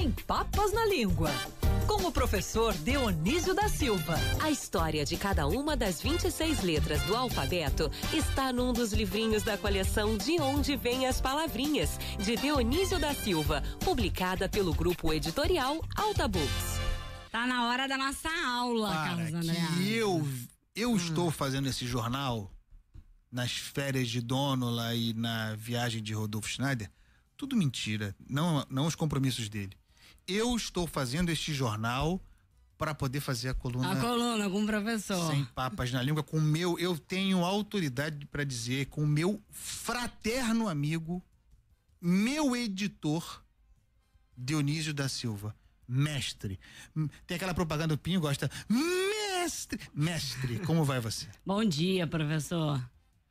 Sem Papas na Língua. Com o professor Dionísio da Silva. A história de cada uma das 26 letras do alfabeto está num dos livrinhos da coleção De Onde Vêm as Palavrinhas, de Dionísio da Silva, publicada pelo grupo editorial Alta Books. Tá na hora da nossa aula, Carlos André. Eu estou fazendo esse jornal nas férias de Dônula e na viagem de Rodolfo Schneider, tudo mentira, não os compromissos dele. Eu estou fazendo este jornal para poder fazer a coluna. A coluna com o professor. Sem Papas na Língua, eu tenho autoridade para dizer, com o meu fraterno amigo, meu editor, Dionísio da Silva. Mestre. Tem aquela propaganda do Pinho, gosta. Mestre, como vai você? Bom dia, professor.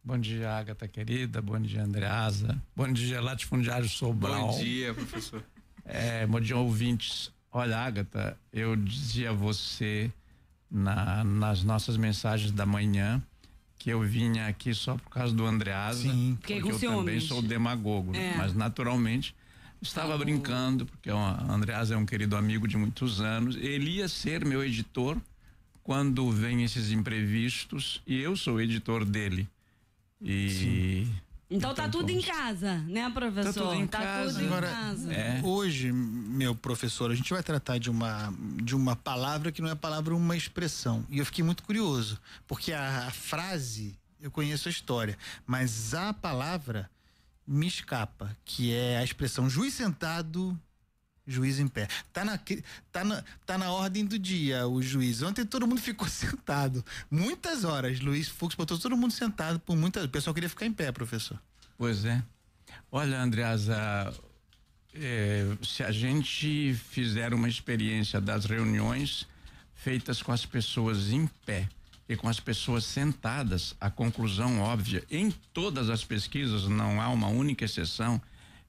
Bom dia, Agatha querida. Bom dia, Andreasa. Bom dia, latifundiário Sobral. Bom dia, professor. Bom dia, ouvintes. Olha, Agatha, eu dizia a você nas nossas mensagens da manhã que eu vinha aqui só por causa do Andreasa. Sim, porque eu também sou demagogo, mas naturalmente estava brincando, porque o Andreasa é um querido amigo de muitos anos. Ele ia ser meu editor quando vem esses imprevistos e eu sou editor dele. Então tá tudo em casa, né, professor? Tá tudo em casa. Agora, hoje, meu professor, a gente vai tratar de uma palavra que não é palavra, uma expressão. E eu fiquei muito curioso, porque a frase, eu conheço a história, mas a palavra me escapa, que é a expressão juiz sentado, juiz em pé. Tá na ordem do dia o juiz. Ontem todo mundo ficou sentado. Muitas horas. Luiz Fux botou todo mundo sentado por muitas. O pessoal queria ficar em pé, professor. Pois é. Olha, Andreasa, se a gente fizer uma experiência das reuniões feitas com as pessoas em pé e com as pessoas sentadas, a conclusão óbvia, em todas as pesquisas, não há uma única exceção,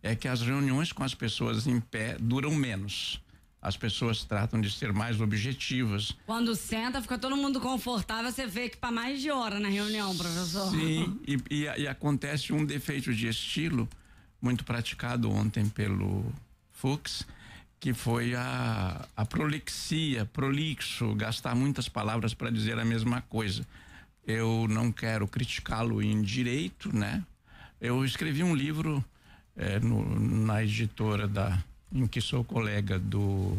é que as reuniões com as pessoas em pé duram menos. As pessoas tratam de ser mais objetivas. Quando senta, fica todo mundo confortável, você vê que para mais de hora na reunião, professor. Sim, e acontece um defeito de estilo muito praticado ontem pelo Fux, que foi a prolixia, prolixo, gastar muitas palavras para dizer a mesma coisa. Eu não quero criticá-lo em direito, né? Eu escrevi um livro na editora em que sou colega do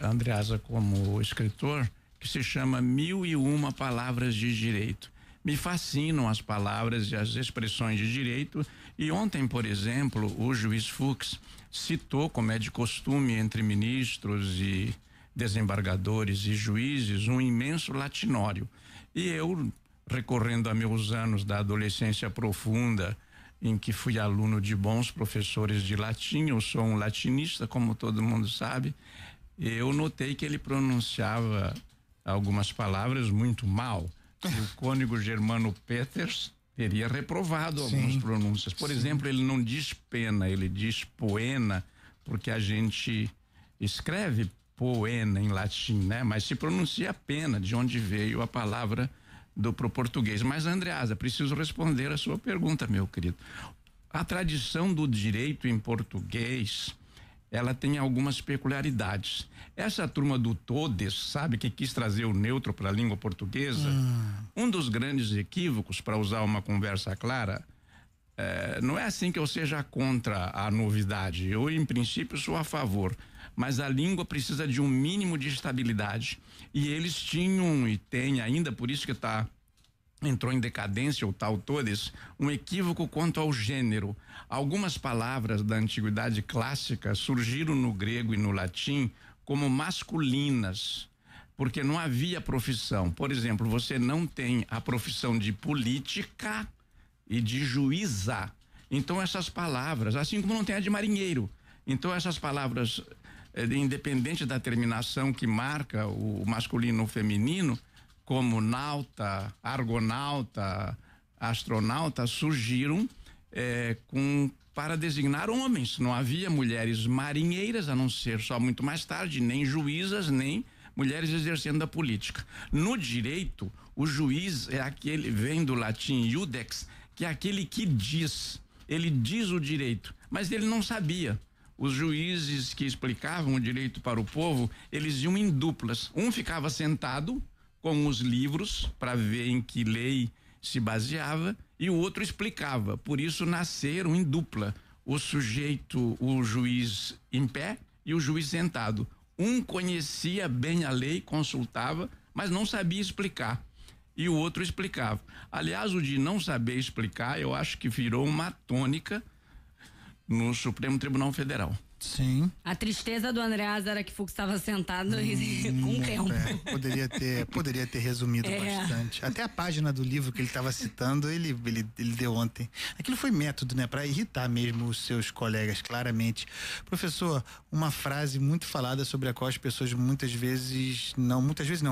Andreasa como escritor, que se chama 1001 Palavras de Direito. Me fascinam as palavras e as expressões de direito, e ontem, por exemplo, o juiz Fux citou, como é de costume entre ministros e desembargadores e juízes, um imenso latinório. E eu, recorrendo a meus anos da adolescência profunda, em que fui aluno de bons professores de latim, eu sou um latinista, como todo mundo sabe, eu notei que ele pronunciava algumas palavras muito mal. E o cônego Germano Peters teria reprovado algumas pronúncias. Por exemplo, ele não diz pena, ele diz poena, porque a gente escreve poena em latim, né? Mas se pronuncia pena, de onde veio a palavra pro português. Mas, Andreasa, preciso responder a sua pergunta, meu querido. A tradição do direito em português, ela tem algumas peculiaridades. Essa turma do todes, sabe, que quis trazer o neutro para a língua portuguesa, um dos grandes equívocos, para usar uma conversa clara, não é assim que eu seja contra a novidade. Eu, em princípio, sou a favor, mas a língua precisa de um mínimo de estabilidade, e eles tinham e têm ainda, por isso que entrou em decadência o tal todes, um equívoco quanto ao gênero. Algumas palavras da antiguidade clássica surgiram no grego e no latim como masculinas, porque não havia profissão. Por exemplo, você não tem a profissão de política e de juíza. Então essas palavras, assim como não tem a de marinheiro, então essas palavras, independente da terminação que marca o masculino ou feminino, como nauta, argonauta, astronauta, surgiram para designar homens. Não havia mulheres marinheiras, a não ser só muito mais tarde, nem juízas, nem mulheres exercendo a política. No direito, o juiz é aquele, vem do latim iudex, que é aquele que diz. Ele diz o direito, mas ele não sabia. os juízes que explicavam o direito para o povo, eles iam em duplas. Um ficava sentado com os livros para ver em que lei se baseava e o outro explicava. Por isso nasceram em dupla. O sujeito, o juiz em pé e o juiz sentado. Um conhecia bem a lei, consultava, mas não sabia explicar. E o outro explicava. Aliás, o de não saber explicar, eu acho que virou uma tônica no Supremo Tribunal Federal. Sim. A tristeza do Andreas era que Fux estava sentado com tempo. Poderia ter resumido bastante. Até a página do livro que ele estava citando, ele deu ontem. Aquilo foi método, né? Para irritar mesmo os seus colegas, claramente. Professor, uma frase muito falada sobre a qual as pessoas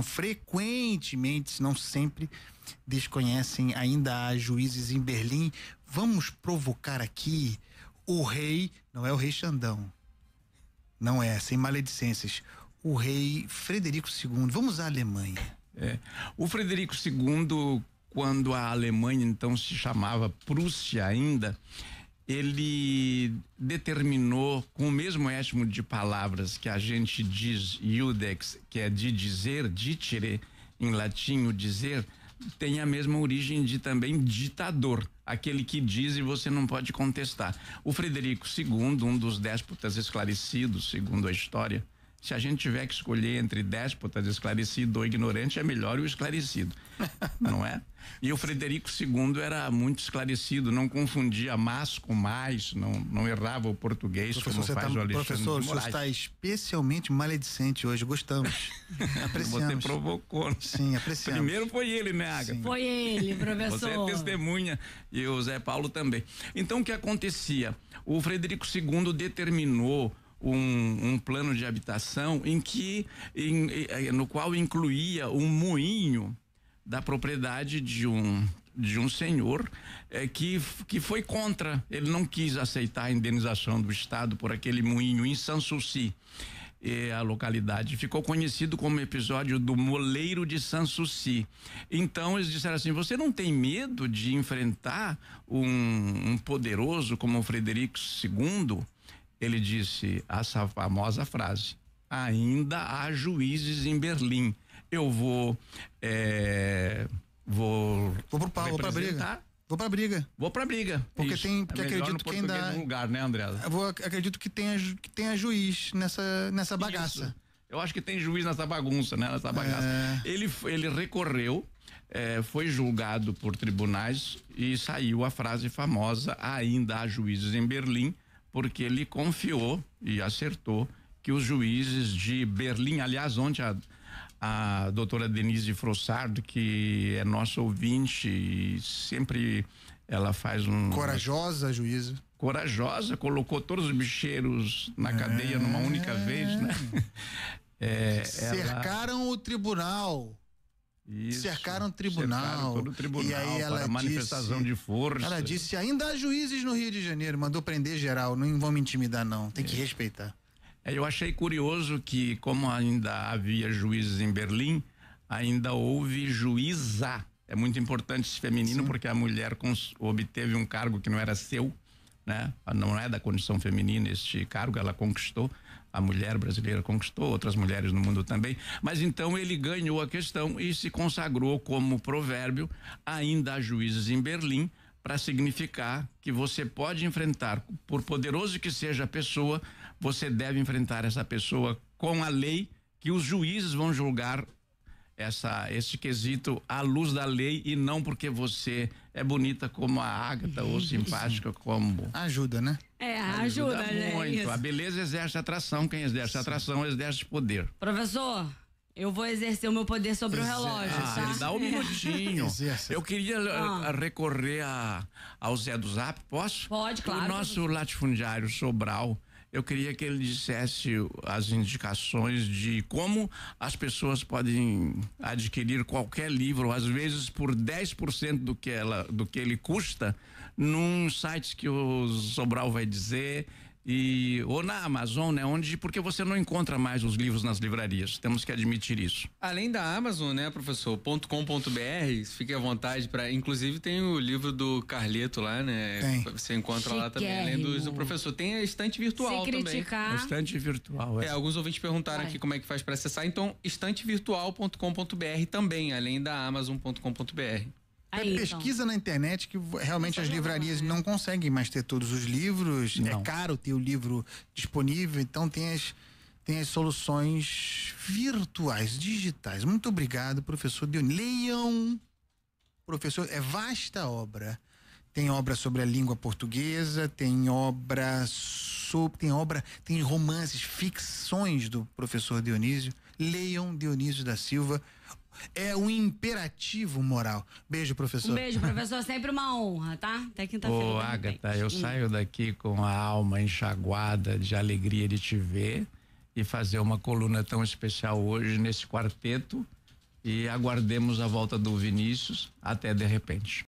frequentemente, se não sempre, desconhecem. Ainda há juízes em Berlim. Vamos provocar aqui o rei, não é o rei Xandão. Não é, sem maledicências. O rei Frederico II. Vamos à Alemanha. O Frederico II, quando a Alemanha então se chamava Prússia ainda, ele determinou, com o mesmo étimo de palavras que a gente diz iudex, que é de dizer, dicere, em latim o dizer, tem a mesma origem de também ditador, aquele que diz e você não pode contestar. O Frederico II, um dos déspotas esclarecidos, segundo a história, se a gente tiver que escolher entre déspotas esclarecido ou ignorante, é melhor o esclarecido, não é? E o Frederico II era muito esclarecido, não confundia mas com mais, não errava o português, como faz o Alexandre Professor, de Moraes. o senhor está especialmente maledicente hoje, gostamos. Apreciamos. Você provocou. Sim, apreciamos. Primeiro foi ele, né, Agatha? Foi ele, professor. Você é testemunha e o Zé Paulo também. Então, o que acontecia? O Frederico II determinou um plano de habitação no qual incluía um moinho da propriedade de um senhor que foi contra. Ele não quis aceitar a indenização do Estado por aquele moinho em Sanssouci. A localidade ficou conhecido como episódio do moleiro de Sanssouci. Então eles disseram assim: você não tem medo de enfrentar um poderoso como o Frederico II? Ele disse essa famosa frase: ainda há juízes em Berlim. Eu vou pro pau, vou pra briga. Vou pra briga. Porque Isso. Porque acredito que ainda lugar, né, André? Acredito que tenha juiz nessa bagaça. Isso. Eu acho que tem juiz nessa bagunça, né? Nessa bagaça. Ele recorreu, foi julgado por tribunais e saiu a frase famosa: ainda há juízes em Berlim, porque ele confiou e acertou que os juízes de Berlim, aliás, ontem a doutora Denise Frossard, que é nossa ouvinte e sempre ela faz corajosa juíza. Corajosa, colocou todos os bicheiros na cadeia numa única vez, né? Cercaram o tribunal. Isso, cercaram o tribunal. Todo o tribunal, e aí ela para manifestação de força. Ela disse: ainda há juízes no Rio de Janeiro, mandou prender geral, não vão me intimidar não, tem que respeitar. Eu achei curioso que, como ainda havia juízes em Berlim, ainda houve juíza. É muito importante esse feminino. Sim. Porque a mulher obteve um cargo que não era seu, né? Não é da condição feminina este cargo, ela conquistou. A mulher brasileira conquistou, outras mulheres no mundo também. Mas então ele ganhou a questão e se consagrou como provérbio: ainda há juízes em Berlim, para significar que você pode enfrentar, por poderoso que seja a pessoa, você deve enfrentar essa pessoa com a lei, que os juízes vão julgar esse quesito à luz da lei e não porque você é bonita como a Agatha ou simpática como... Ajuda, né? Ajuda muito. Isso. A beleza exerce atração, quem exerce atração exerce poder. Professor, eu vou exercer o meu poder sobre o relógio, tá? Me dá um minutinho. Eu queria recorrer ao Zé do Zap, posso? Pode, claro. O nosso latifundiário Sobral, eu queria que ele dissesse as indicações de como as pessoas podem adquirir qualquer livro, às vezes por 10% do que ele custa, num site que o Sobral vai dizer, ou na Amazon, né? Porque você não encontra mais os livros nas livrarias. Temos que admitir isso. Além da Amazon, né, professor? .com.br, fique à vontade para. Inclusive tem o livro do Carleto lá, né? Tem. Você encontra lá também, além do professor. Tem a estante virtual Se criticar. também. Estante virtual. Alguns ouvintes perguntaram aqui como é que faz para acessar. Então, estantevirtual.com.br também, além da Amazon.com.br. Pesquisa na internet que realmente as livrarias não conseguem mais ter todos os livros. Não. É caro ter o livro disponível, então tem as soluções virtuais, digitais. Muito obrigado, professor Dionísio. Leiam, professor, é vasta a obra. Tem obra sobre a língua portuguesa, tem romances, ficções do professor Dionísio. Leiam Dionísio da Silva. É um imperativo moral. Beijo, professor. Um beijo, professor. Sempre uma honra, tá? Até quinta-feira. Ô, Agatha, eu saio daqui com a alma enxaguada de alegria de te ver e fazer uma coluna tão especial hoje nesse quarteto. E aguardemos a volta do Vinícius até de repente.